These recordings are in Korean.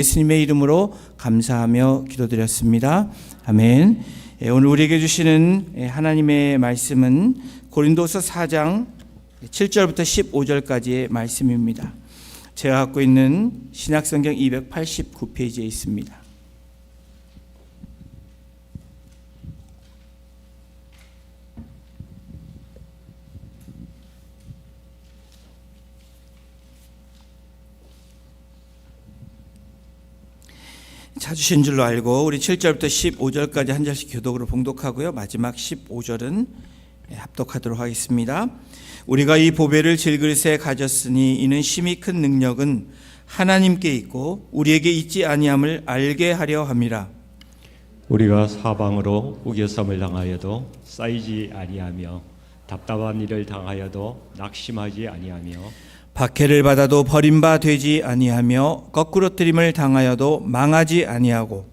예수님의 이름으로 감사하며 기도드렸습니다. 아멘. 오늘 우리에게 주시는 하나님의 말씀은 고린도서 4장 7절부터 15절까지의 말씀입니다. 제가 갖고 있는 신약성경 289페이지에 있습니다. 찾으신 줄로 알고 우리 7절부터 15절까지 한 절씩 교독으로 봉독하고요. 마지막 15절은 합독하도록 하겠습니다. 우리가 이 보배를 질그릇에 가졌으니 이는 심히 큰 능력은 하나님께 있고 우리에게 있지 아니함을 알게 하려 함이라. 우리가 사방으로 우겨섬을 당하여도 쌓이지 아니하며 답답한 일을 당하여도 낙심하지 아니하며 박해를 받아도 버림바 되지 아니하며 거꾸러뜨림을 당하여도 망하지 아니하고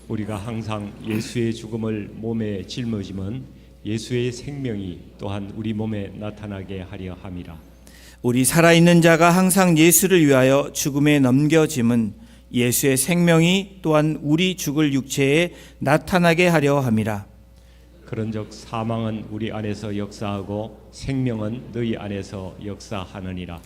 우리가 항상 예수의 죽음을 몸에 짊어짐은 예수의 생명이 또한 우리 몸에 나타나게 하려 함이라. 우리 살아있는 자가 항상 예수를 위하여 죽음에 넘겨짐은 예수의 생명이 또한 우리 죽을 육체에 나타나게 하려 함이라. 그런즉 사망은 우리 안에서 역사하고 생명은 너희 안에서 역사하느니라.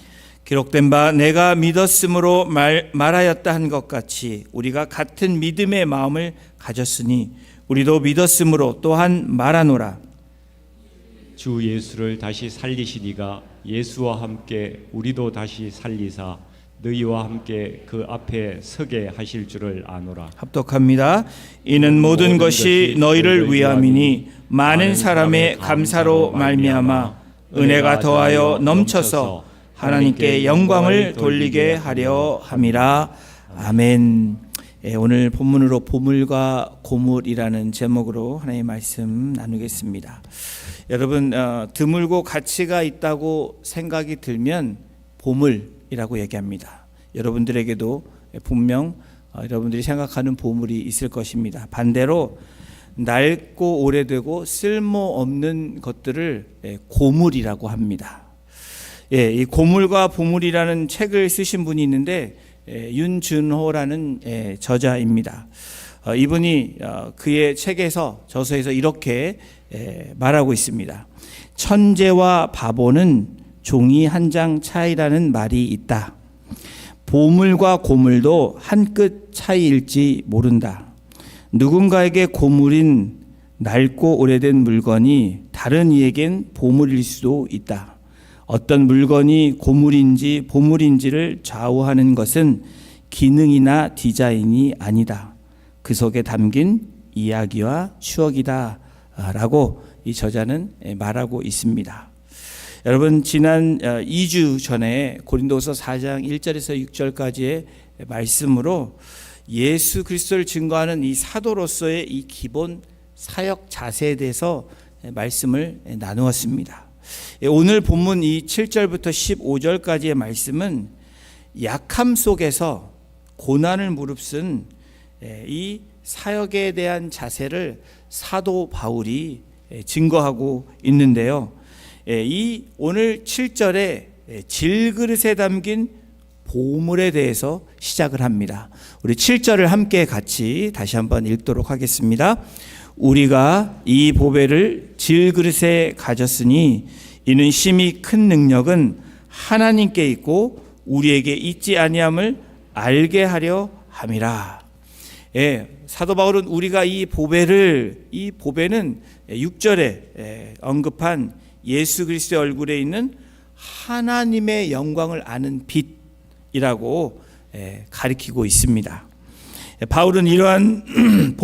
기록된 바 내가 믿었으므로 말하였다 한 것 같이 우리가 같은 믿음의 마음을 가졌으니 우리도 믿었으므로 또한 말하노라. 주 예수를 다시 살리시니가 예수와 함께 우리도 다시 살리사 너희와 함께 그 앞에 서게 하실 줄을 아노라. 합독합니다. 이는 모든 것이 너희를 위함이니 많은 사람의 감사로 말미암아 은혜가 더하여 넘쳐서 하나님께 영광을 돌리게 하려 함이라. 아멘. 오늘 본문으로 보물과 고물이라는 제목으로 하나님의 말씀 나누겠습니다. 여러분, 드물고 가치가 있다고 생각이 들면 보물이라고 얘기합니다. 여러분들에게도 분명 여러분들이 생각하는 보물이 있을 것입니다. 반대로 낡고 오래되고 쓸모없는 것들을 고물이라고 합니다. 이 고물과 보물이라는 책을 쓰신 분이 있는데 윤준호라는 저자입니다. 이분이 그의 책에서 저서에서 이렇게 말하고 있습니다. 천재와 바보는 종이 한 장 차이라는 말이 있다. 보물과 고물도 한 끗 차이일지 모른다. 누군가에게 고물인 낡고 오래된 물건이 다른 이에겐 보물일 수도 있다. 어떤 물건이 고물인지 보물인지를 좌우하는 것은 기능이나 디자인이 아니다. 그 속에 담긴 이야기와 추억이다. 라고 이 저자는 말하고 있습니다. 여러분, 지난 2주 전에 고린도서 4장 1절에서 6절까지의 말씀으로 예수 그리스도를 증거하는 이 사도로서의 이 기본 사역 자세에 대해서 말씀을 나누었습니다. 오늘 본문 이 7절부터 15절까지의 말씀은 약함 속에서 고난을 무릅쓴 이 사역에 대한 자세를 사도 바울이 증거하고 있는데요. 이 오늘 7절에 질그릇에 담긴 보물에 대해서 시작을 합니다. 우리 7절을 함께 같이 다시 한번 읽도록 하겠습니다. 우리가 이 보배를 질그릇에 가졌으니 이는 심히 큰 능력은 하나님께 있고 우리에게 있지 아니함을 알게 하려 함이라. 사도 바울은 우리가 이 보배는 6절에 언급한 예수 그리스도의 얼굴에 있는 하나님의 영광을 아는 빛이라고 가리키고 있습니다. 바울은 이러한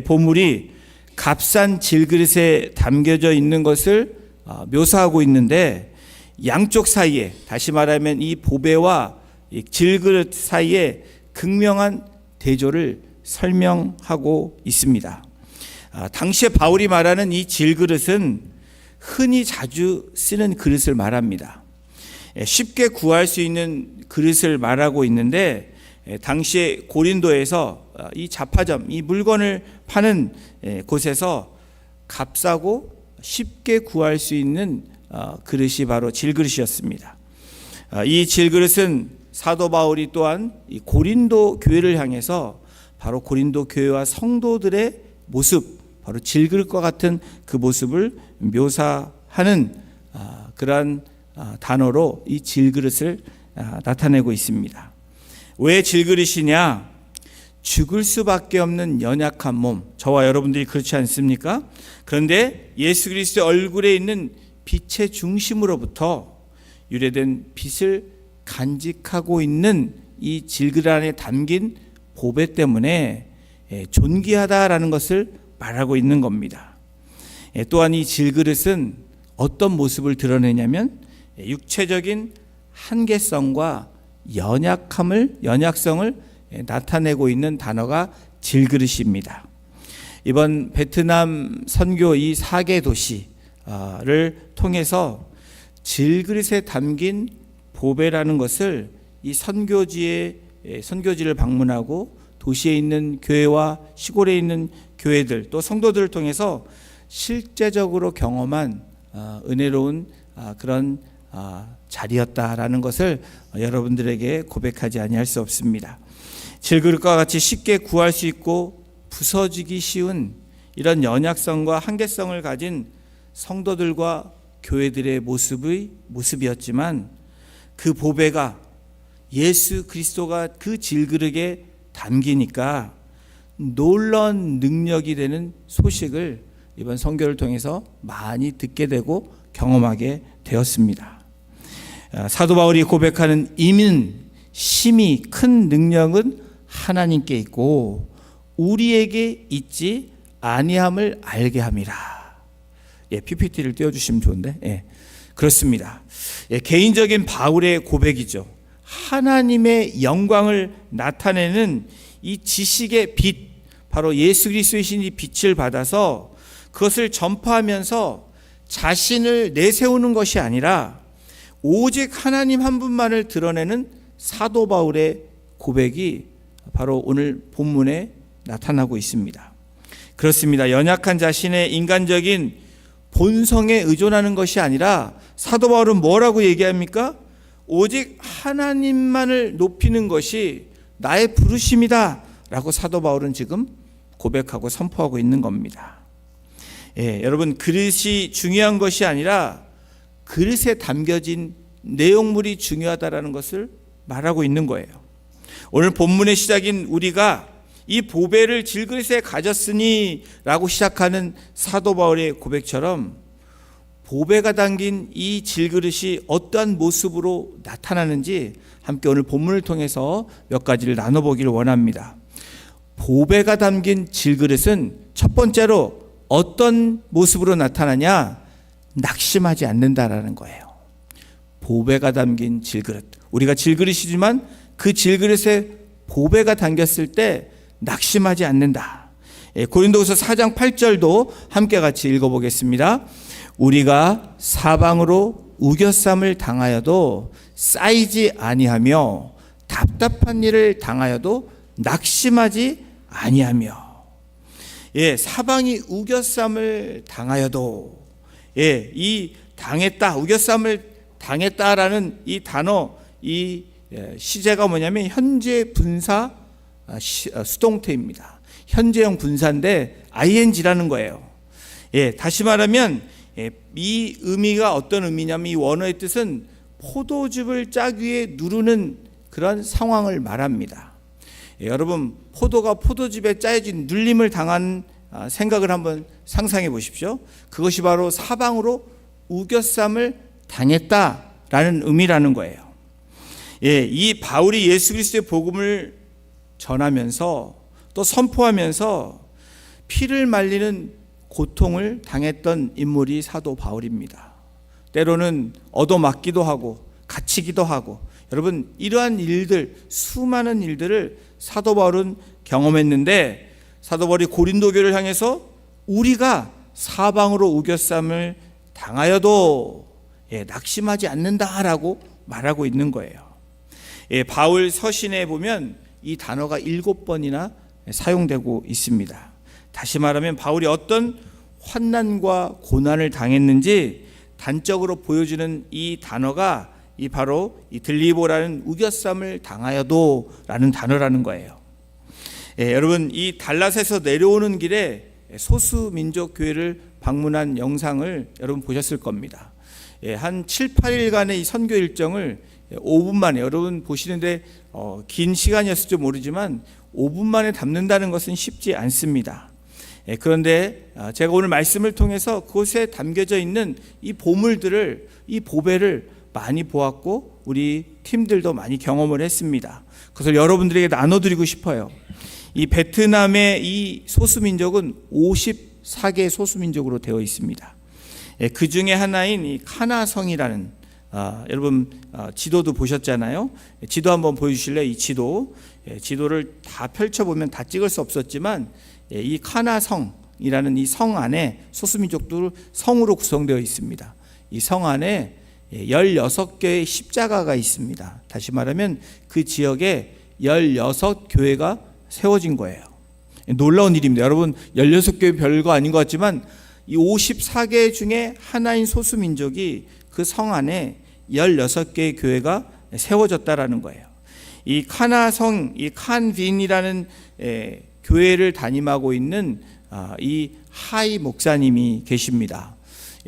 보물이 값싼 질그릇에 담겨져 있는 것을 묘사하고 있는데 양쪽 사이에, 다시 말하면 이 보배와 이 질그릇 사이에 극명한 대조를 설명하고 있습니다. 당시에 바울이 말하는 이 질그릇은 흔히 자주 쓰는 그릇을 말합니다. 쉽게 구할 수 있는 그릇을 말하고 있는데 당시에 고린도에서 이 잡화점, 이 물건을 파는 곳에서 값싸고 쉽게 구할 수 있는 그릇이 바로 질그릇이었습니다. 이 질그릇은 사도 바울이 또한 이 고린도 교회를 향해서 바로 고린도 교회와 성도들의 모습, 바로 질그릇과 같은 그 모습을 묘사하는 그러한 단어로 이 질그릇을 나타내고 있습니다. 왜 질그릇이냐? 죽을 수밖에 없는 연약한 몸, 저와 여러분들이 그렇지 않습니까? 그런데 예수 그리스도의 얼굴에 있는 빛의 중심으로부터 유래된 빛을 간직하고 있는 이 질그릇 안에 담긴 보배 때문에 존귀하다라는 것을 말하고 있는 겁니다. 또한 이 질그릇은 어떤 모습을 드러내냐면 육체적인 한계성과 연약성을 나타내고 있는 단어가 질그릇입니다. 이번 베트남 선교 이 4개 도시를 통해서 질그릇에 담긴 보배라는 것을 이 선교지를 방문하고 도시에 있는 교회와 시골에 있는 교회들 또 성도들을 통해서 실제적으로 경험한 은혜로운 그런 자리였다라는 것을 여러분들에게 고백하지 아니할 수 없습니다. 질그릇과 같이 쉽게 구할 수 있고 부서지기 쉬운 이런 연약성과 한계성을 가진 성도들과 교회들의 모습이었지만 그 보배가 예수 그리스도가 그 질그릇에 담기니까 놀라운 능력이 되는 소식을 이번 선교를 통해서 많이 듣게 되고 경험하게 되었습니다. 사도 바울이 고백하는 임은 심히 큰 능력은 하나님께 있고 우리에게 있지 아니함을 알게 함이라. PPT를 띄워주시면 좋은데, 그렇습니다. 개인적인 바울의 고백이죠. 하나님의 영광을 나타내는 이 지식의 빛, 바로 예수 그리스도이신 이 빛을 받아서 그것을 전파하면서 자신을 내세우는 것이 아니라 오직 하나님 한 분만을 드러내는 사도 바울의 고백이 바로 오늘 본문에 나타나고 있습니다. 그렇습니다. 연약한 자신의 인간적인 본성에 의존하는 것이 아니라 사도 바울은 뭐라고 얘기합니까? 오직 하나님만을 높이는 것이 나의 부르심이다 라고 사도 바울은 지금 고백하고 선포하고 있는 겁니다. 여러분, 그릇이 중요한 것이 아니라 그릇에 담겨진 내용물이 중요하다라는 것을 말하고 있는 거예요. 오늘 본문의 시작인 우리가 이 보배를 질그릇에 가졌으니 라고 시작하는 사도 바울의 고백처럼 보배가 담긴 이 질그릇이 어떠한 모습으로 나타나는지 함께 오늘 본문을 통해서 몇 가지를 나눠보기를 원합니다. 보배가 담긴 질그릇은 첫 번째로 어떤 모습으로 나타나냐? 낙심하지 않는다라는 거예요. 보배가 담긴 질그릇. 우리가 질그릇이지만 그 질그릇에 보배가 담겼을 때 낙심하지 않는다. 고린도후서 4장 8절도 함께 같이 읽어보겠습니다. 우리가 사방으로 우겨쌈을 당하여도 쌓이지 아니하며 답답한 일을 당하여도 낙심하지 아니하며. 사방이 우겨쌈을 당하여도, 이 당했다, 우겨쌈을 당했다라는 이 단어, 이 시제가 뭐냐면 현재 분사 수동태입니다. 현재형 분사인데 ing라는 거예요. 다시 말하면 이 의미가 어떤 의미냐면 이 원어의 뜻은 포도즙을 짜기 위해 누르는 그런 상황을 말합니다. 여러분, 포도가 포도즙에 짜여진 눌림을 당한 생각을 한번 상상해 보십시오. 그것이 바로 사방으로 우겨쌈을 당했다라는 의미라는 거예요. 이 바울이 예수 그리스도의 복음을 전하면서 또 선포하면서 피를 말리는 고통을 당했던 인물이 사도 바울입니다. 때로는 얻어맞기도 하고 갇히기도 하고, 여러분, 이러한 일들, 수많은 일들을 사도 바울은 경험했는데 사도 바울이 고린도 교회를 향해서 우리가 사방으로 우겨쌈을 당하여도 낙심하지 않는다라고 말하고 있는 거예요. 바울 서신에 보면 이 단어가 7번이나 사용되고 있습니다. 다시 말하면 바울이 어떤 환난과 고난을 당했는지 단적으로 보여주는 이 단어가 이 바로 이 들리보라는 우겨쌈을 당하여도라는 단어라는 거예요. 여러분, 이 달랏에서 내려오는 길에 소수민족 교회를 방문한 영상을 여러분 보셨을 겁니다. 한 7, 8일간의 이 선교 일정을 5분 만에, 여러분 보시는데 긴 시간이었을지 모르지만 5분 만에 담는다는 것은 쉽지 않습니다. 그런데 제가 오늘 말씀을 통해서 그곳에 담겨져 있는 이 보물들을, 이 보배를 많이 보았고 우리 팀들도 많이 경험을 했습니다. 그래서 여러분들에게 나눠드리고 싶어요. 이 베트남의 이 소수민족은 54개 소수민족으로 되어 있습니다. 그 중에 하나인 이 카나성이라는, 여러분 지도도 보셨잖아요. 지도 한번 보여주실래요? 이 지도를 다 펼쳐보면 다 찍을 수 없었지만 이 카나성이라는 이 성 안에 소수민족들 성으로 구성되어 있습니다. 이 성 안에 16개의 십자가가 있습니다. 다시 말하면 그 지역에 16교회가 세워진 거예요. 놀라운 일입니다. 여러분, 16교회 별거 아닌 것 같지만 이 54개 중에 하나인 소수민족이 그 성 안에 16개의 교회가 세워졌다라는 거예요. 이 카나성, 이 칸빈이라는 교회를 담임하고 있는 이 하이 목사님이 계십니다.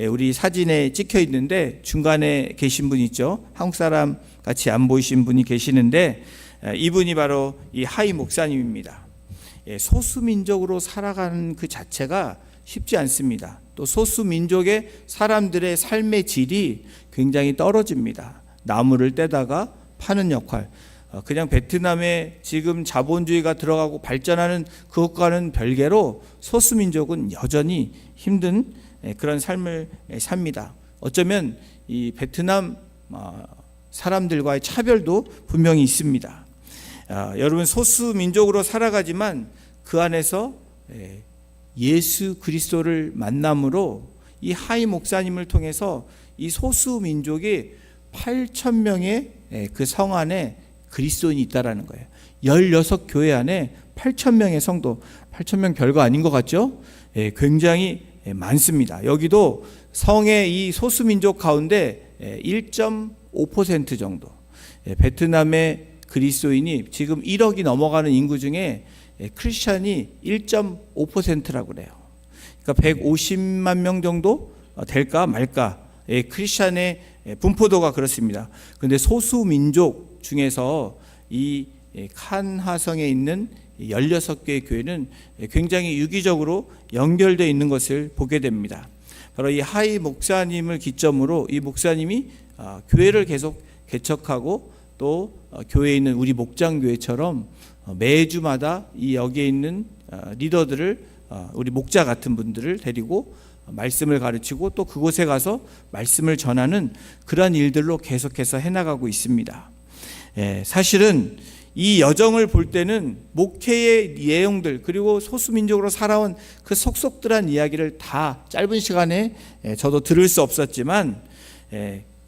우리 사진에 찍혀 있는데 중간에 계신 분 있죠. 한국 사람 같이 안 보이신 분이 계시는데 이분이 바로 이 하이 목사님입니다. 소수민족으로 살아가는 그 자체가 쉽지 않습니다. 또 소수민족의 사람들의 삶의 질이 굉장히 떨어집니다. 나무를 떼다가 파는 역할, 그냥 베트남에 지금 자본주의가 들어가고 발전하는 그것과는 별개로 소수민족은 여전히 힘든 그런 삶을 삽니다. 어쩌면 이 베트남 사람들과의 차별도 분명히 있습니다. 여러분, 소수민족으로 살아가지만 그 안에서 예수 그리스도를 만남으로 이 하이 목사님을 통해서 이 소수민족이 8,000명의 그 성 안에 그리스도인이 있다라는 거예요. 16교회 안에 8,000명의 성도, 8,000명 별거 아닌 것 같죠? 굉장히 많습니다. 여기도 성의 이 소수민족 가운데 1.5% 정도, 베트남의 그리스도인이 지금 1억이 넘어가는 인구 중에 크리스찬이 1.5%라고 그래요. 그러니까 150만 명 정도 될까 말까, 크리스찬의 분포도가 그렇습니다. 그런데 소수민족 중에서 이 칸하성에 있는 16개의 교회는 굉장히 유기적으로 연결되어 있는 것을 보게 됩니다. 바로 이 하이 목사님을 기점으로 이 목사님이 교회를 계속 개척하고 또 교회에 있는 우리 목장교회처럼 매주마다 이 여기에 있는 리더들을, 우리 목자 같은 분들을 데리고 말씀을 가르치고 또 그곳에 가서 말씀을 전하는 그러한 일들로 계속해서 해나가고 있습니다. 사실은 이 여정을 볼 때는 목회의 내용들, 그리고 소수민족으로 살아온 그 속속들한 이야기를 다 짧은 시간에 저도 들을 수 없었지만,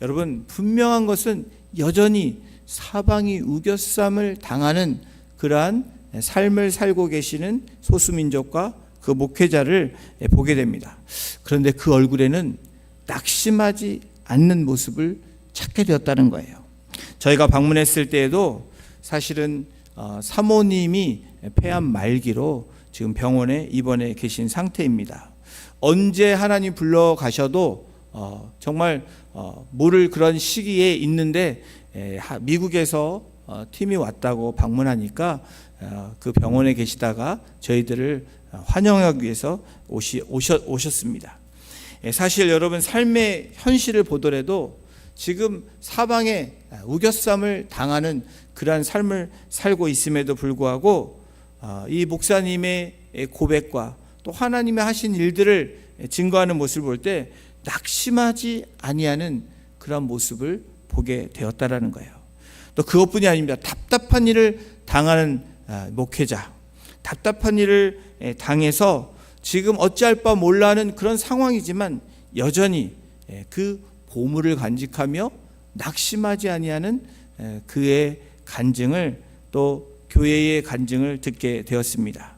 여러분, 분명한 것은 여전히 사방이 우겨쌈을 당하는 그러한 삶을 살고 계시는 소수민족과 그 목회자를 보게 됩니다. 그런데 그 얼굴에는 낙심하지 않는 모습을 찾게 되었다는 거예요. 저희가 방문했을 때에도 사실은 사모님이 폐암 말기로 지금 병원에 입원해 계신 상태입니다. 언제 하나님 불러가셔도 정말 모를 그런 시기에 있는데, 미국에서 팀이 왔다고 방문하니까 그 병원에 계시다가 저희들을 환영하기 위해서 오셨습니다. 사실 여러분, 삶의 현실을 보더라도 지금 사방에 우겨쌈을 당하는 그러한 삶을 살고 있음에도 불구하고 이 목사님의 고백과 또 하나님의 하신 일들을 증거하는 모습을 볼 때 낙심하지 아니하는 그런 모습을 보게 되었다라는 거예요. 또 그것뿐이 아닙니다. 답답한 일을 당하는 목회자, 답답한 일을 당해서 지금 어찌할 바 몰라하는 그런 상황이지만 여전히 그 보물을 간직하며 낙심하지 아니하는 그의 간증을, 또 교회의 간증을 듣게 되었습니다.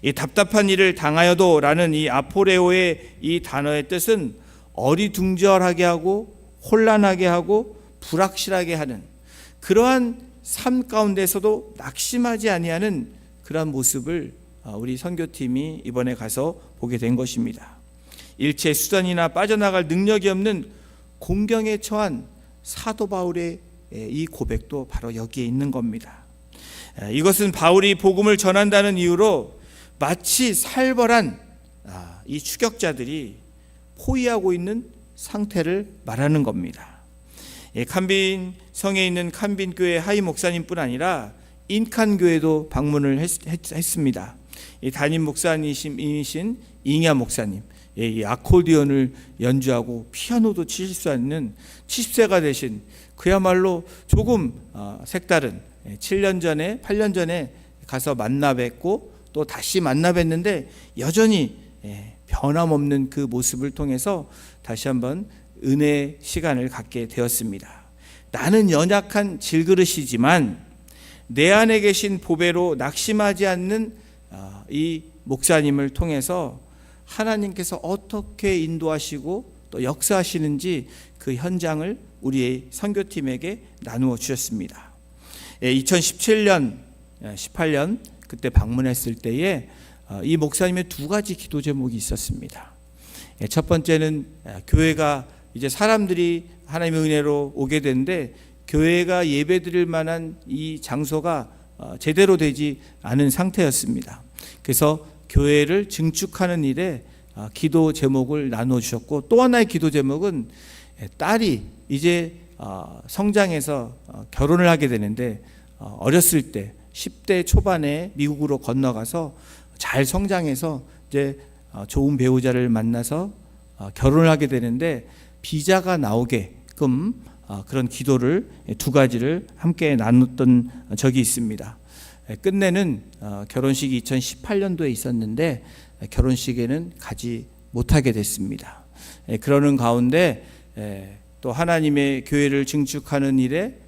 이 답답한 일을 당하여도라는 이 아포레오의 이 단어의 뜻은 어리둥절하게 하고 혼란하게 하고 불확실하게 하는 그러한 삶 가운데서도 낙심하지 아니하는 그러한 모습을 우리 선교팀이 이번에 가서 보게 된 것입니다. 일체 수단이나 빠져나갈 능력이 없는 공경에 처한 사도 바울의 이 고백도 바로 여기에 있는 겁니다. 이것은 바울이 복음을 전한다는 이유로 마치 살벌한 이 추격자들이 포위하고 있는 상태를 말하는 겁니다. 캄빈 성에 있는 캄빈 교회 하이 목사님뿐 아니라 인칸 교회도 방문을 했습니다. 담임 목사님이신 잉야 목사님, 이 아코디언을 연주하고 피아노도 치실 수 있는 70세가 되신 그야말로 조금 색다른 7년 전에 8년 전에 가서 만나 뵙고 또 다시 만나 뵀는데 여전히 변함없는 그 모습을 통해서 다시 한번 은혜의 시간을 갖게 되었습니다. 나는 연약한 질그릇이지만 내 안에 계신 보배로 낙심하지 않는 이 목사님을 통해서 하나님께서 어떻게 인도하시고 또 역사하시는지 그 현장을 우리의 선교팀에게 나누어 주셨습니다. 2017년, 18년 그때 방문했을 때에 이 목사님의 두 가지 기도 제목이 있었습니다. 첫 번째는 교회가 이제 사람들이 하나님의 은혜로 오게 되는데 교회가 예배드릴 만한 이 장소가 제대로 되지 않은 상태였습니다. 그래서 교회를 증축하는 일에 기도 제목을 나누어 주셨고, 또 하나의 기도 제목은 딸이 이제 성장해서 결혼을 하게 되는데 어렸을 때 10대 초반에 미국으로 건너가서 잘 성장해서 이제 좋은 배우자를 만나서 결혼을 하게 되는데 비자가 나오게끔 그런 기도를 두 가지를 함께 나눴던 적이 있습니다. 끝내는 결혼식이 2018년도에 있었는데 결혼식에는 가지 못하게 됐습니다. 그러는 가운데 또 하나님의 교회를 증축하는 일에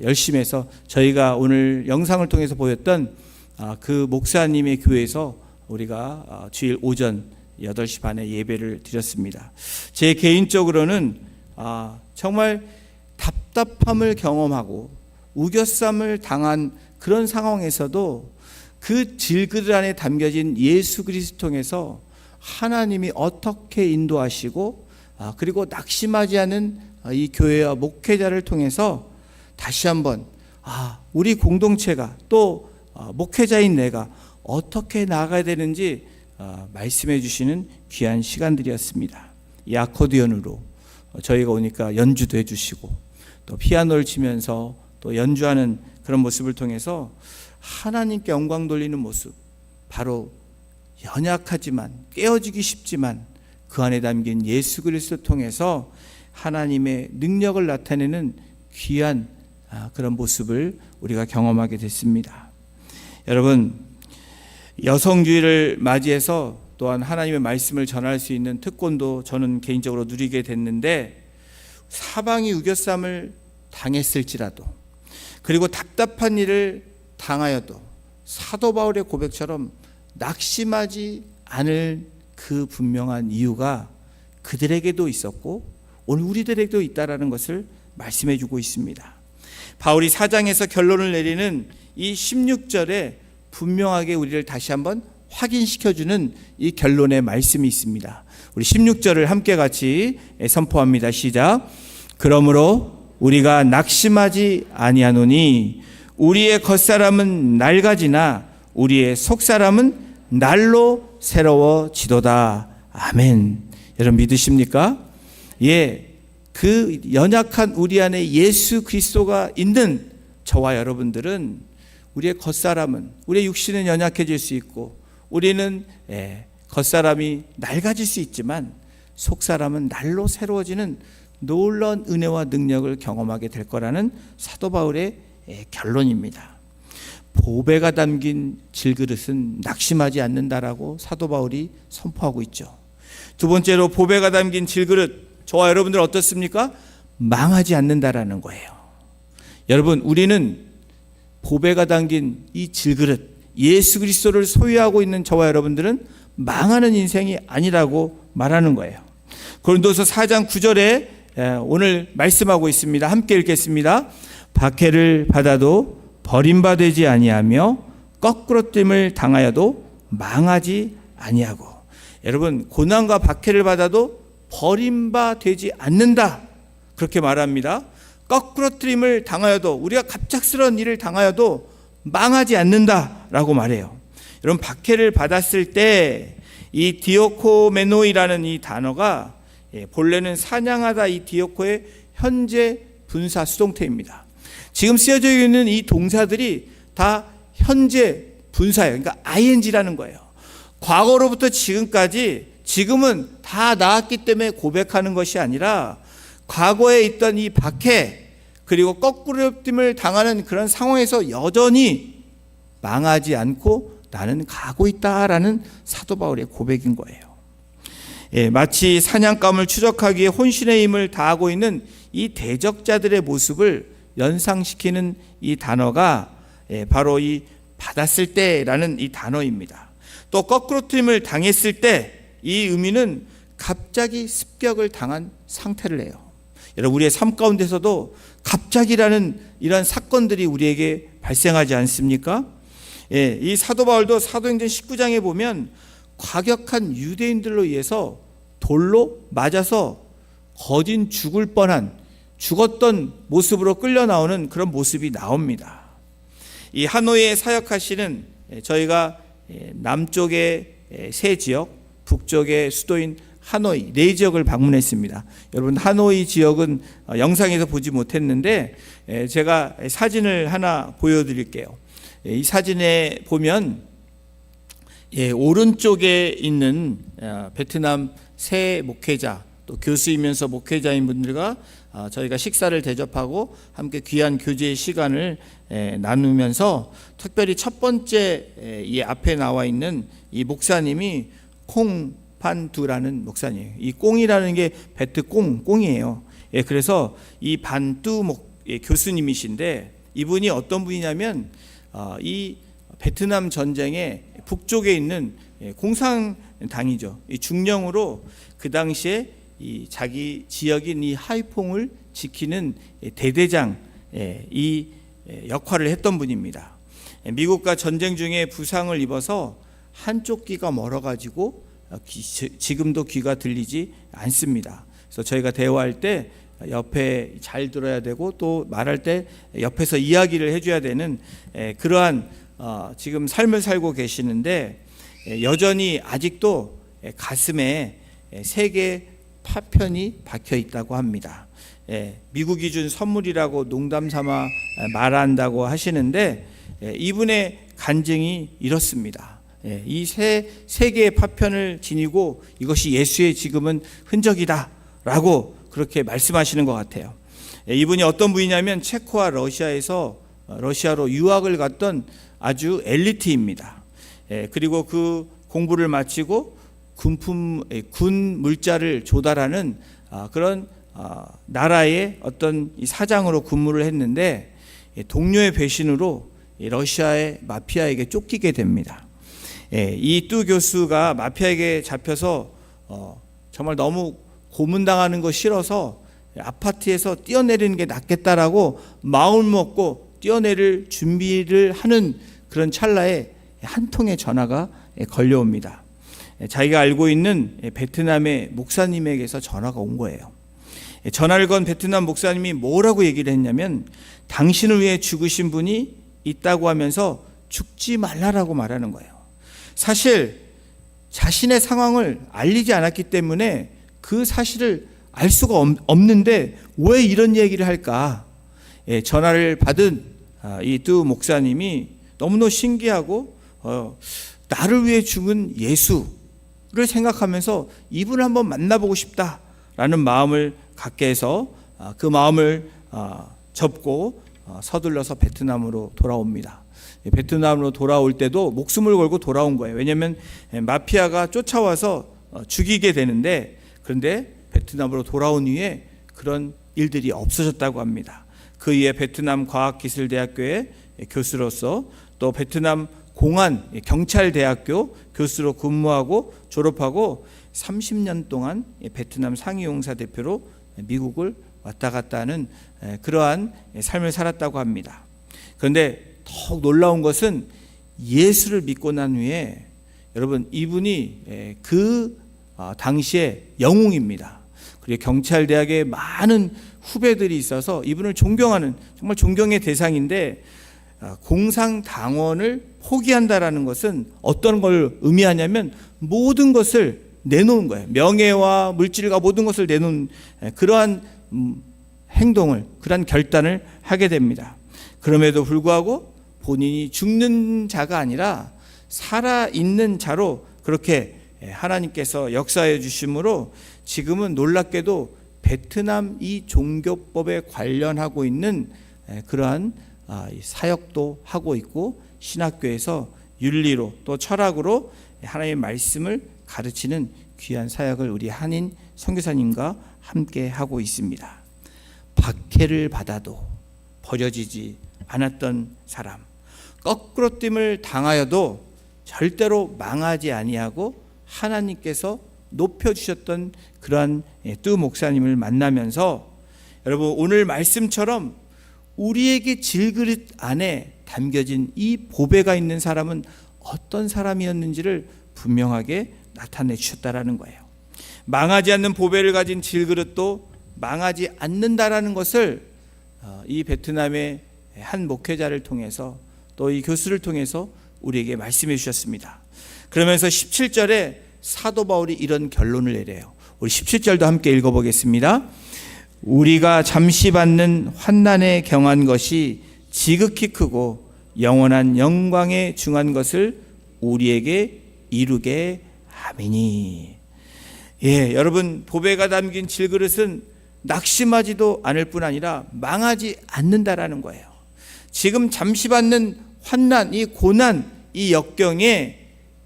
열심히 해서 저희가 오늘 영상을 통해서 보였던 그 목사님의 교회에서 우리가 주일 오전 8시 반에 예배를 드렸습니다. 제 개인적으로는 정말 답답함을 경험하고 우겨쌈을 당한 그런 상황에서도 그 질그릇 안에 담겨진 예수 그리스도 통해서 하나님이 어떻게 인도하시고 그리고 낙심하지 않은 이 교회와 목회자를 통해서 다시 한번 우리 공동체가 또 목회자인 내가 어떻게 나아가야 되는지 말씀해 주시는 귀한 시간들이었습니다. 이 아코디언으로 저희가 오니까 연주도 해주시고 또 피아노를 치면서 또 연주하는 그런 모습을 통해서 하나님께 영광 돌리는 모습, 바로 연약하지만 깨어지기 쉽지만 그 안에 담긴 예수 그리스도 통해서 하나님의 능력을 나타내는 귀한 그런 모습을 우리가 경험하게 됐습니다. 여러분, 여성주의를 맞이해서 또한 하나님의 말씀을 전할 수 있는 특권도 저는 개인적으로 누리게 됐는데, 사방이 우겨쌈을 당했을지라도 그리고 답답한 일을 당하여도 사도 바울의 고백처럼 낙심하지 않을 그 분명한 이유가 그들에게도 있었고 오늘 우리들에게도 있다라는 것을 말씀해 주고 있습니다. 바울이 4장에서 결론을 내리는 이 16절에 분명하게 우리를 다시 한번 확인시켜주는 이 결론의 말씀이 있습니다. 우리 16절을 함께 같이 선포합니다. 시작. 그러므로 우리가 낙심하지 아니하노니 우리의 겉사람은 낡아지나 우리의 속사람은 날로 새로워지도다. 아멘. 여러분 믿으십니까? 그 연약한 우리 안에 예수 그리스도가 있는 저와 여러분들은 우리의 겉사람은, 우리의 육신은 연약해질 수 있고 우리는 겉사람이 낡아질 수 있지만 속사람은 날로 새로워지는 놀라운 은혜와 능력을 경험하게 될 거라는 사도 바울의 결론입니다. 보배가 담긴 질그릇은 낙심하지 않는다라고 사도 바울이 선포하고 있죠. 두 번째로 보배가 담긴 질그릇, 저와 여러분들 어떻습니까? 망하지 않는다라는 거예요. 여러분, 우리는 보배가 담긴 이 질그릇, 예수 그리스도를 소유하고 있는 저와 여러분들은 망하는 인생이 아니라고 말하는 거예요. 고린도서 4장 9절에 오늘 말씀하고 있습니다. 함께 읽겠습니다. 박해를 받아도 버림받지 아니하며 거꾸러짐을 당하여도 망하지 아니하고. 여러분, 고난과 박해를 받아도 버림받지 않는다, 그렇게 말합니다. 거꾸러짐을 당하여도, 우리가 갑작스러운 일을 당하여도 망하지 않는다라고 말해요. 여러분, 박해를 받았을 때 이 디오코메노이라는 이 단어가 본래는 사냥하다, 이 디오코의 현재 분사 수동태입니다. 지금 쓰여져 있는 이 동사들이 다 현재 분사예요. 그러니까 ing라는 거예요. 과거로부터 지금까지, 지금은 다 나았기 때문에 고백하는 것이 아니라 과거에 있던 이 박해, 그리고 거꾸러짐을 당하는 그런 상황에서 여전히 망하지 않고 나는 가고 있다라는 사도 바울의 고백인 거예요. 마치 사냥감을 추적하기에 혼신의 힘을 다하고 있는 이 대적자들의 모습을 연상시키는 이 단어가 바로 이 받았을 때라는 이 단어입니다. 또 거꾸러짐을 당했을 때 이 의미는 갑자기 습격을 당한 상태를 해요. 여러분, 우리의 삶 가운데서도 갑자기라는 이런 사건들이 우리에게 발생하지 않습니까? 이 사도 바울도 사도행전 19장에 보면 과격한 유대인들로 의해서 돌로 맞아서 거진 죽었던 모습으로 끌려 나오는 그런 모습이 나옵니다. 이 하노이에 사역하시는, 저희가 남쪽의 세 지역, 북쪽의 수도인 하노이 네 지역을 방문했습니다. 여러분, 하노이 지역은 영상에서 보지 못했는데 제가 사진을 하나 보여드릴게요. 이 사진에 보면 오른쪽에 있는 베트남 새 목회자, 또 교수이면서 목회자인 분들과 저희가 식사를 대접하고 함께 귀한 교제의 시간을 나누면서, 특별히 첫 번째 이 앞에 나와 있는 이 목사님이 콩반두라는 목사님이에요. 이 꽁이라는 게 베트 꽁이에요. 그래서 이 반두 교수님이신데, 이분이 어떤 분이냐면 이 베트남 전쟁의 북쪽에 있는 공산당이죠. 이 중령으로 그 당시에 이 자기 지역인 이 하이퐁을 지키는 대대장, 이 역할을 했던 분입니다. 미국과 전쟁 중에 부상을 입어서 한쪽 귀가 멀어가지고 지금도 귀가 들리지 않습니다. 그래서 저희가 대화할 때 옆에 잘 들어야 되고, 또 말할 때 옆에서 이야기를 해줘야 되는 그러한 지금 삶을 살고 계시는데, 여전히 아직도 가슴에 3개 파편이 박혀 있다고 합니다. 미국이 준 선물이라고 농담 삼아 말한다고 하시는데, 이분의 간증이 이렇습니다. 이 세 개의 파편을 지니고 이것이 예수의 지금은 흔적이다 라고 그렇게 말씀하시는 것 같아요. 이분이 어떤 분이냐면 체코와 러시아로 유학을 갔던 아주 엘리트입니다. 그리고 그 공부를 마치고 군 물자를 조달하는 그런 나라의 어떤 사장으로 근무를 했는데, 동료의 배신으로 러시아의 마피아에게 쫓기게 됩니다. 이 뚜 교수가 마피아에게 잡혀서 정말 너무 고문당하는 거 싫어서 아파트에서 뛰어내리는 게 낫겠다라고 마음 먹고 뛰어내릴 준비를 하는 그런 찰나에 한 통의 전화가 걸려옵니다. 자기가 알고 있는 베트남의 목사님에게서 전화가 온 거예요. 전화를 건 베트남 목사님이 뭐라고 얘기를 했냐면, 당신을 위해 죽으신 분이 있다고 하면서 죽지 말라라고 말하는 거예요. 사실 자신의 상황을 알리지 않았기 때문에 그 사실을 알 수가 없는데 왜 이런 얘기를 할까? 전화를 받은 이 뚜 목사님이 너무너무 신기하고 나를 위해 죽은 예수를 생각하면서 이분을 한번 만나보고 싶다라는 마음을 갖게 해서 그 마음을 접고 서둘러서 베트남으로 돌아옵니다. 베트남으로 돌아올 때도 목숨을 걸고 돌아온 거예요. 왜냐하면 마피아가 쫓아와서 죽이게 되는데, 그런데 베트남으로 돌아온 이후에 그런 일들이 없어졌다고 합니다. 그 이후에 베트남 과학기술대학교의 교수로서, 또 베트남 공안 경찰대학교 교수로 근무하고 졸업하고 30년 동안 베트남 상위용사 대표로 미국을 왔다 갔다 하는 그러한 삶을 살았다고 합니다. 그런데 더욱 놀라운 것은 예수를 믿고 난 후에 여러분 이분이 그 당시에 영웅입니다. 그리고 경찰대학에 많은 후배들이 있어서 이분을 존경하는 정말 존경의 대상인데 공상당원을 포기한다라는 것은 어떤 걸 의미하냐면 모든 것을 내놓은 거예요. 명예와 물질과 모든 것을 내놓은 그러한 행동을, 그러한 결단을 하게 됩니다. 그럼에도 불구하고 본인이 죽는 자가 아니라 살아있는 자로 그렇게 하나님께서 역사해 주심으로 지금은 놀랍게도 베트남 이 종교법에 관련하고 있는 그러한 사역도 하고 있고 신학교에서 윤리로 또 철학으로 하나님의 말씀을 가르치는 귀한 사역을 우리 한인 선교사님과 함께 하고 있습니다. 박해를 받아도 버려지지 않았던 사람, 거꾸로짐을 당하여도 절대로 망하지 아니하고 하나님께서 높여주셨던 그러한 뚜 목사님을 만나면서 여러분 오늘 말씀처럼 우리에게 질그릇 안에 담겨진 이 보배가 있는 사람은 어떤 사람이었는지를 분명하게 나타내 주셨다라는 거예요. 망하지 않는 보배를 가진 질그릇도 망하지 않는다라는 것을 이 베트남의 한 목회자를 통해서 또 이 교수를 통해서 우리에게 말씀해 주셨습니다. 그러면서 17절에 사도 바울이 이런 결론을 내려요. 우리 17절도 함께 읽어보겠습니다. 우리가 잠시 받는 환난에 경한 것이 지극히 크고 영원한 영광에 중한 것을 우리에게 이루게 함이니. 예, 여러분 보배가 담긴 질그릇은 낙심하지도 않을 뿐 아니라 망하지 않는다라는 거예요. 지금 잠시 받는 환난, 이 고난, 이 역경에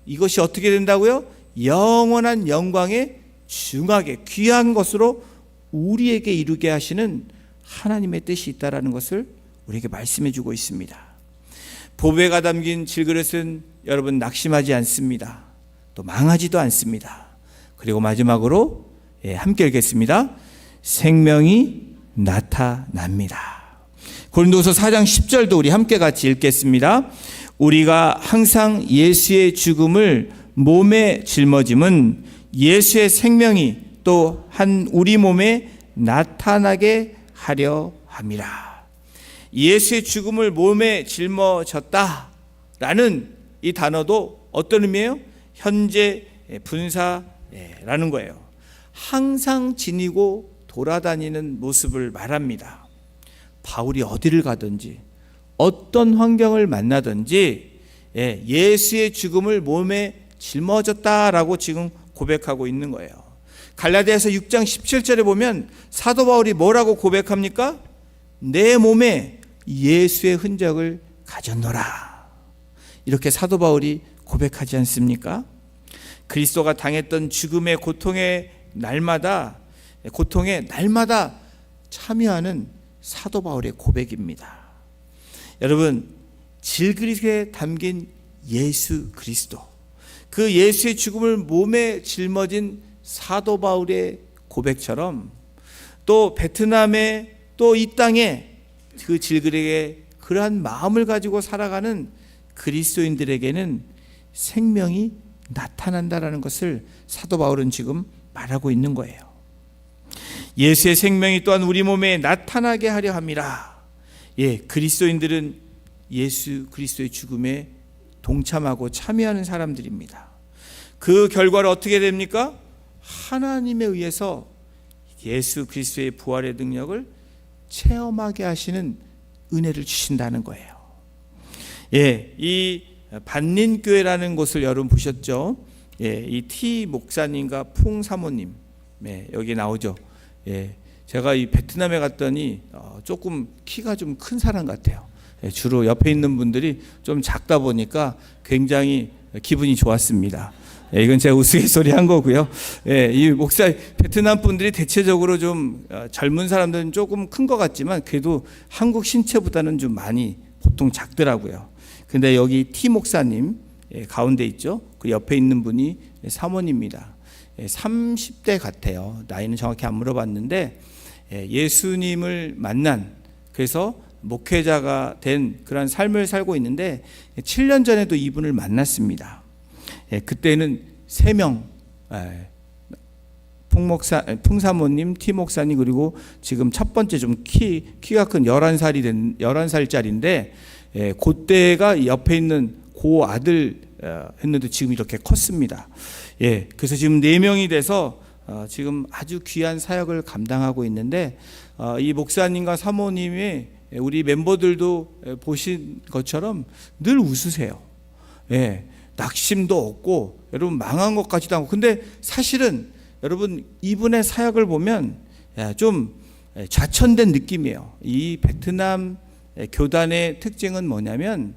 이것이 어떻게 된다고요? 영원한 영광에 중하게 귀한 것으로 우리에게 이루게 하시는 하나님의 뜻이 있다라는 것을 우리에게 말씀해 주고 있습니다. 보배가 담긴 질그릇은 여러분 낙심하지 않습니다. 또 망하지도 않습니다. 그리고 마지막으로 함께 읽겠습니다. 생명이 나타납니다. 고린도서 4장 10절도 우리 함께 같이 읽겠습니다. 우리가 항상 예수의 죽음을 몸에 짊어짐은 예수의 생명이 또 한 우리 몸에 나타나게 하려 함이라. 예수의 죽음을 몸에 짊어졌다라는 이 단어도 어떤 의미예요? 현재 분사라는 거예요. 항상 지니고 돌아다니는 모습을 말합니다. 바울이 어디를 가든지 어떤 환경을 만나든지 예수의 죽음을 몸에 짊어졌다라고 지금 고백하고 있는 거예요. 갈라디아서 6장 17절에 보면 사도 바울이 뭐라고 고백합니까? 내 몸에 예수의 흔적을 가졌노라. 이렇게 사도 바울이 고백하지 않습니까? 그리스도가 당했던 죽음의 고통의 날마다 참여하는 사도 바울의 고백입니다. 여러분, 질그릇에 담긴 예수 그리스도, 그 예수의 죽음을 몸에 짊어진 사도 바울의 고백처럼 또 베트남의 또 이 땅에 그 질그릇에 그러한 마음을 가지고 살아가는 그리스도인들에게는 생명이 나타난다라는 것을 사도 바울은 지금 말하고 있는 거예요. 예수의 생명이 또한 우리 몸에 나타나게 하려 함이라. 그리스도인들은 예수 그리스도의 죽음에 동참하고 참여하는 사람들입니다. 그 결과를 어떻게 됩니까? 하나님에 의해서 예수 그리스도의 부활의 능력을 체험하게 하시는 은혜를 주신다는 거예요. 이 반린교회라는 곳을 여러분 보셨죠? 이 티 목사님과 풍 사모님, 여기 나오죠. 제가 이 베트남에 갔더니 조금 키가 좀 큰 사람 같아요. 주로 옆에 있는 분들이 좀 작다 보니까 굉장히 기분이 좋았습니다. 이건 제가 우스갯소리 한 거고요. 이 목사 베트남 분들이 대체적으로 좀 젊은 사람들은 조금 큰 것 같지만 그래도 한국 신체보다는 좀 많이 보통 작더라고요. 근데 여기 티 목사님 가운데 있죠. 그 옆에 있는 분이 사모님입니다. 30대 같아요. 나이는 정확히 안 물어봤는데 예수님을 만난, 그래서 목회자가 된 그런 삶을 살고 있는데 7년 전에도 이분을 만났습니다. 그때는 3명, 풍사모님, 티목사님, 그리고 지금 첫 번째 좀 키가 큰 11살짜리인데 그때가 옆에 있는 고 아들 했는데 지금 이렇게 컸습니다. 그래서 지금 4명이 돼서 지금 아주 귀한 사역을 감당하고 있는데 이 목사님과 사모님이 우리 멤버들도 보신 것처럼 늘 웃으세요. 낙심도 없고 여러분 망한 것 같지도 않고, 근데 사실은 여러분 이분의 사역을 보면 좀 좌천된 느낌이에요. 이 베트남 교단의 특징은 뭐냐면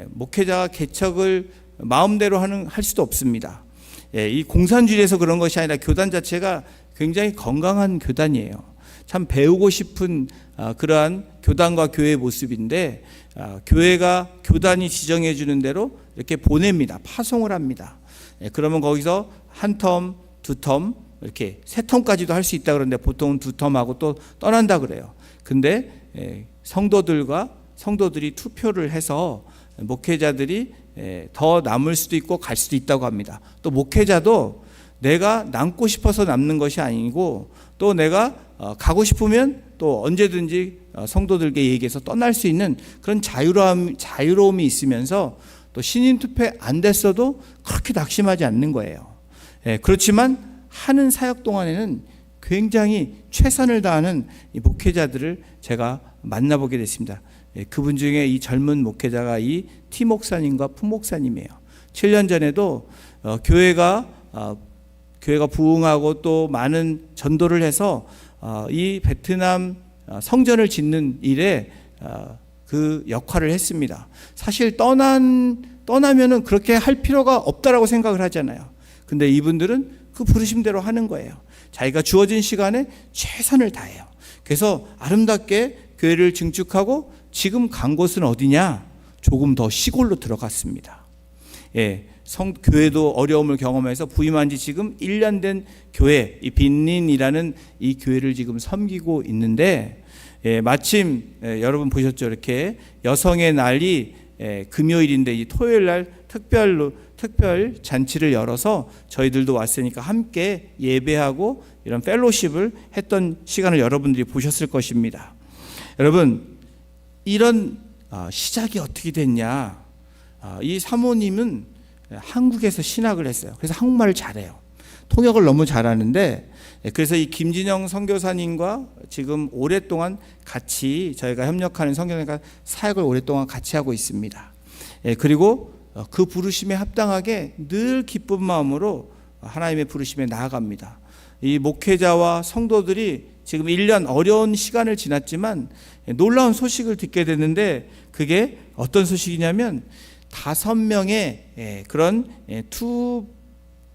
목회자가 개척을 마음대로 할 수도 없습니다. 이 공산주의에서 그런 것이 아니라 교단 자체가 굉장히 건강한 교단이에요. 참 배우고 싶은 그러한 교단과 교회의 모습인데 교회가 교단이 지정해 주는 대로 이렇게 보냅니다. 파송을 합니다. 그러면 거기서 한 텀, 2텀, 이렇게 3텀까지도 할 수 있다 그러는데 보통은 2텀하고 또 떠난다 그래요. 근데 성도들이 투표를 해서 목회자들이 더 남을 수도 있고 갈 수도 있다고 합니다. 또 목회자도 내가 남고 싶어서 남는 것이 아니고 또 내가 가고 싶으면 또 언제든지 성도들에게 얘기해서 떠날 수 있는 그런 자유로움이 있으면서 또 신인 투표 안 됐어도 그렇게 낙심하지 않는 거예요. 그렇지만 하는 사역 동안에는 굉장히 최선을 다하는 이 목회자들을 제가 만나보게 됐습니다. 그분 중에 이 젊은 목회자가 이 티 목사님과 푸 목사님이에요. 7년 전에도 교회가 부흥하고 또 많은 전도를 해서 이 베트남 성전을 짓는 일에 그 역할을 했습니다. 사실 떠나면은 그렇게 할 필요가 없다라고 생각을 하잖아요. 근데 이분들은 그 부르심대로 하는 거예요. 자기가 주어진 시간에 최선을 다해요. 그래서 아름답게 교회를 증축하고 지금 간 곳은 어디냐? 조금 더 시골로 들어갔습니다. 교회도 어려움을 경험해서 부임한 지 지금 1년 된 교회, 이 빈린이라는 이 교회를 지금 섬기고 있는데, 마침 여러분 보셨죠? 이렇게 여성의 날이 금요일인데 이 토요일 날 특별 잔치를 열어서 저희들도 왔으니까 함께 예배하고 이런 펠로십을 했던 시간을 여러분들이 보셨을 것입니다. 여러분, 이런 시작이 어떻게 됐냐? 이 사모님은 한국에서 신학을 했어요. 그래서 한국말을 잘해요. 통역을 너무 잘하는데, 그래서 이 김진영 선교사님과 지금 오랫동안 같이 저희가 협력하는 선교사님과 사역을 오랫동안 같이 하고 있습니다. 그리고 그 부르심에 합당하게 늘 기쁜 마음으로 하나님의 부르심에 나아갑니다. 이 목회자와 성도들이 지금 1년 어려운 시간을 지났지만 놀라운 소식을 듣게 됐는데, 그게 어떤 소식이냐면 5명의 그런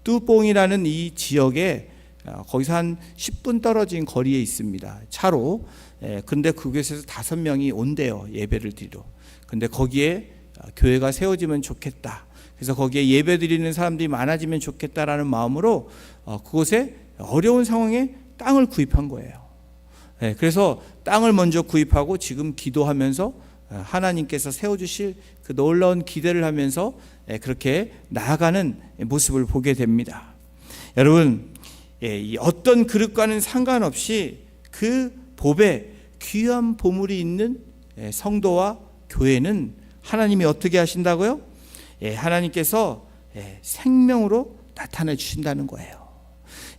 뚜뽕이라는 이 지역에 거기서 한 10분 떨어진 거리에 있습니다. 차로. 근데 그곳에서 5명이 온대요. 예배를 드리러. 근데 거기에 교회가 세워지면 좋겠다. 그래서 거기에 예배 드리는 사람들이 많아지면 좋겠다라는 마음으로 그곳에 어려운 상황에 땅을 구입한 거예요. 그래서 땅을 먼저 구입하고 지금 기도하면서 하나님께서 세워주실 그 놀라운 기대를 하면서 그렇게 나아가는 모습을 보게 됩니다. 여러분, 어떤 그릇과는 상관없이 그 보배, 귀한 보물이 있는 성도와 교회는 하나님이 어떻게 하신다고요? 하나님께서 생명으로 나타내 주신다는 거예요.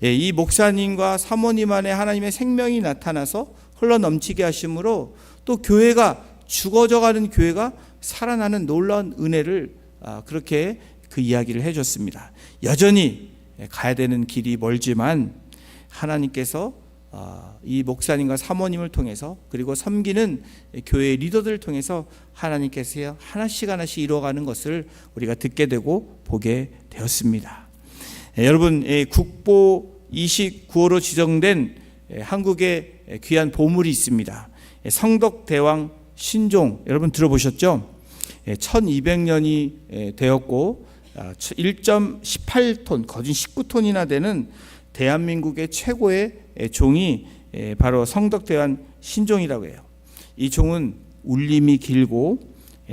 이 목사님과 사모님 안에 하나님의 생명이 나타나서 흘러넘치게 하심으로 또 교회가 죽어져가는 교회가 살아나는 놀라운 은혜를 그렇게 그 이야기를 해줬습니다. 여전히 가야 되는 길이 멀지만 하나님께서 이 목사님과 사모님을 통해서 그리고 섬기는 교회의 리더들을 통해서 하나님께서 하나씩 이루어가는 것을 우리가 듣게 되고 보게 되었습니다. 여러분, 국보 29호로 지정된 한국의 귀한 보물이 있습니다. 성덕대왕 신종, 여러분 들어보셨죠? 1200년이 되었고 1.18톤, 거진 19톤이나 되는 대한민국의 최고의 종이 바로 성덕대왕 신종이라고 해요. 이 종은 울림이 길고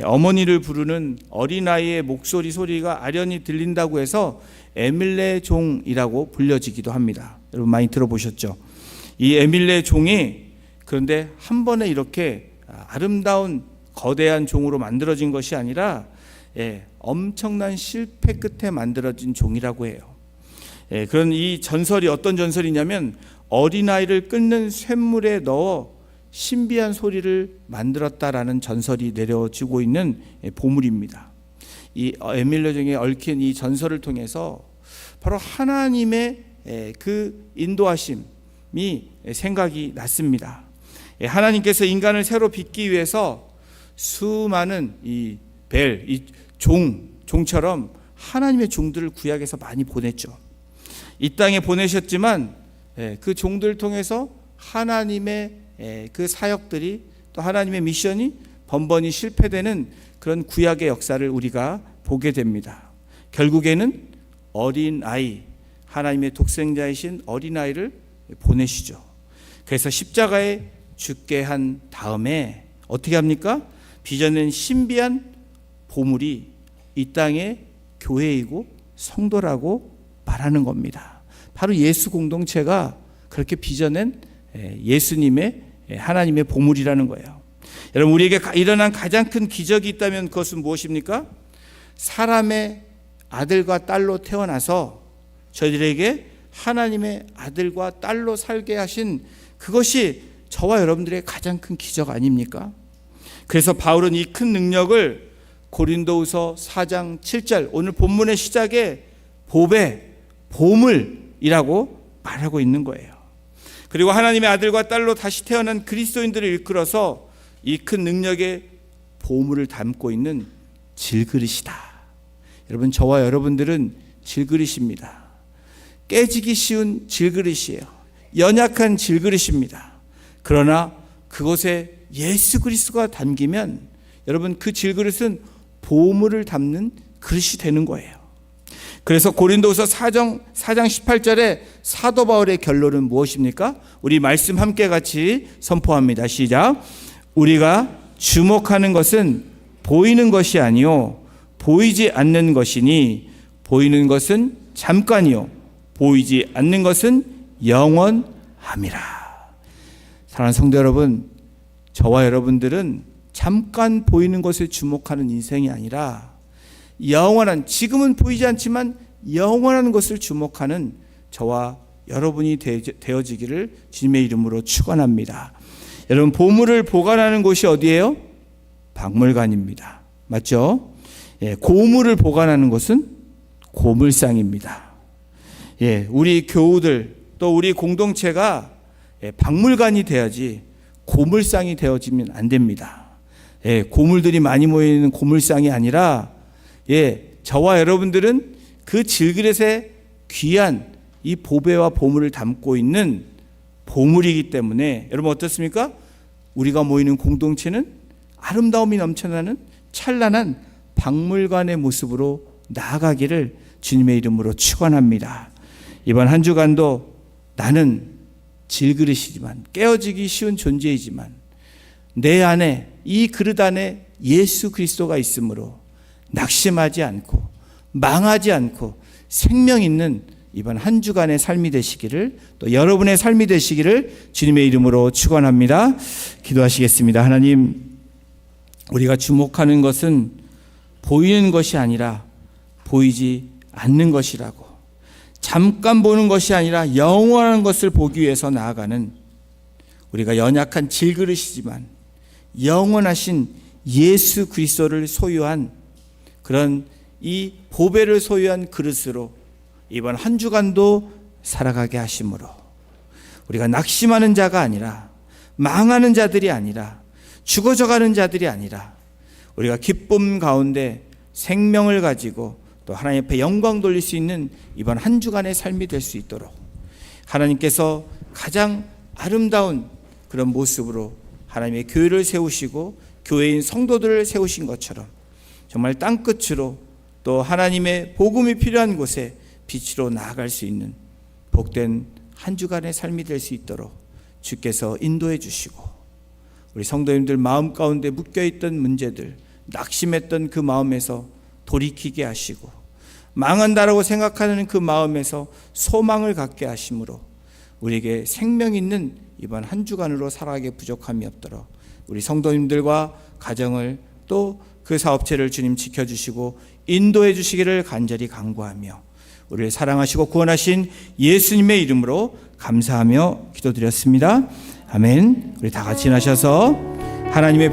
어머니를 부르는 어린아이의 목소리 소리가 아련히 들린다고 해서 에밀레 종이라고 불려지기도 합니다. 여러분 많이 들어보셨죠? 이 에밀레 종이 그런데 한 번에 이렇게 아름다운 거대한 종으로 만들어진 것이 아니라 엄청난 실패 끝에 만들어진 종이라고 해요. 그런 이 전설이 어떤 전설이냐면 어린아이를 끓는 쇳물에 넣어 신비한 소리를 만들었다라는 전설이 내려지고 있는 보물입니다. 이 에밀레 종에 얽힌 이 전설을 통해서 바로 하나님의 그 인도하심이 생각이 났습니다. 하나님께서 인간을 새로 빚기 위해서 수많은 이 종처럼 하나님의 종들을 구약에서 많이 보냈죠. 이 땅에 보내셨지만 그 종들을 통해서 하나님의 그 사역들이 또 하나님의 미션이 번번이 실패되는 그런 구약의 역사를 우리가 보게 됩니다. 결국에는 어린아이, 하나님의 독생자이신 어린아이를 보내시죠. 그래서 십자가에 죽게 한 다음에 어떻게 합니까? 빚어낸 신비한 보물이 이 땅의 교회이고 성도라고 말하는 겁니다. 바로 예수 공동체가 그렇게 빚어낸 예수님의 하나님의 보물이라는 거예요. 여러분 우리에게 일어난 가장 큰 기적이 있다면 그것은 무엇입니까? 사람의 아들과 딸로 태어나서 저희들에게 하나님의 아들과 딸로 살게 하신 그것이 저와 여러분들의 가장 큰 기적 아닙니까? 그래서 바울은 이 큰 능력을 고린도후서 4장 7절 오늘 본문의 시작에 보물이라고 말하고 있는 거예요. 그리고 하나님의 아들과 딸로 다시 태어난 그리스도인들을 이끌어서 이 큰 능력의 보물을 담고 있는 질그릇이다. 여러분 저와 여러분들은 질그릇입니다. 깨지기 쉬운 질그릇이에요. 연약한 질그릇입니다. 그러나 그곳에 예수 그리스도가 담기면 여러분 그 질그릇은 보물을 담는 그릇이 되는 거예요. 그래서 고린도후서 4장 18절에 사도 바울의 결론은 무엇입니까? 우리 말씀 함께 같이 선포합니다. 시작. 우리가 주목하는 것은 보이는 것이 아니요 보이지 않는 것이니 보이는 것은 잠깐이요 보이지 않는 것은 영원함이라. 사랑하는 성도 여러분, 저와 여러분들은 잠깐 보이는 것에 주목하는 인생이 아니라 영원한, 지금은 보이지 않지만 영원한 것을 주목하는 저와 여러분이 되어지기를 주님의 이름으로 축원합니다. 여러분 보물을 보관하는 곳이 어디예요? 박물관입니다. 맞죠? 고물을 보관하는 곳은 고물상입니다. 우리 교우들 또 우리 공동체가 박물관이 돼야지 고물상이 되어지면 안 됩니다. 고물들이 많이 모이는 고물상이 아니라 저와 여러분들은 그 질그릇에 귀한 이 보배와 보물을 담고 있는 보물이기 때문에 여러분 어떻습니까? 우리가 모이는 공동체는 아름다움이 넘쳐나는 찬란한 박물관의 모습으로 나아가기를 주님의 이름으로 축원합니다. 이번 한 주간도 나는 질그릇이지만 깨어지기 쉬운 존재이지만 내 안에 이 그릇 안에 예수 그리스도가 있으므로 낙심하지 않고 망하지 않고 생명 있는 이번 한 주간의 삶이 되시기를 또 여러분의 삶이 되시기를 주님의 이름으로 축원합니다. 기도하시겠습니다. 하나님, 우리가 주목하는 것은 보이는 것이 아니라 보이지 않는 것이라고, 잠깐 보는 것이 아니라 영원한 것을 보기 위해서 나아가는 우리가 연약한 질그릇이지만 영원하신 예수 그리스도를 소유한 그런 이 보배를 소유한 그릇으로 이번 한 주간도 살아가게 하심으로 우리가 낙심하는 자가 아니라 망하는 자들이 아니라 죽어져가는 자들이 아니라 우리가 기쁨 가운데 생명을 가지고 또 하나님 앞에 영광 돌릴 수 있는 이번 한 주간의 삶이 될 수 있도록 하나님께서 가장 아름다운 그런 모습으로 하나님의 교회를 세우시고 교회인 성도들을 세우신 것처럼 정말 땅끝으로 또 하나님의 복음이 필요한 곳에 빛으로 나아갈 수 있는 복된 한 주간의 삶이 될 수 있도록 주께서 인도해 주시고 우리 성도님들 마음 가운데 묶여있던 문제들, 낙심했던 그 마음에서 돌이키게 하시고 망한다라고 생각하는 그 마음에서 소망을 갖게 하심으로 우리에게 생명 있는 이번 한 주간으로 살아가게 부족함이 없도록 우리 성도님들과 가정을 또 그 사업체를 주님 지켜주시고 인도해 주시기를 간절히 간구하며 우리를 사랑하시고 구원하신 예수님의 이름으로 감사하며 기도드렸습니다. 아멘. 우리 다 같이 나셔서 하나님의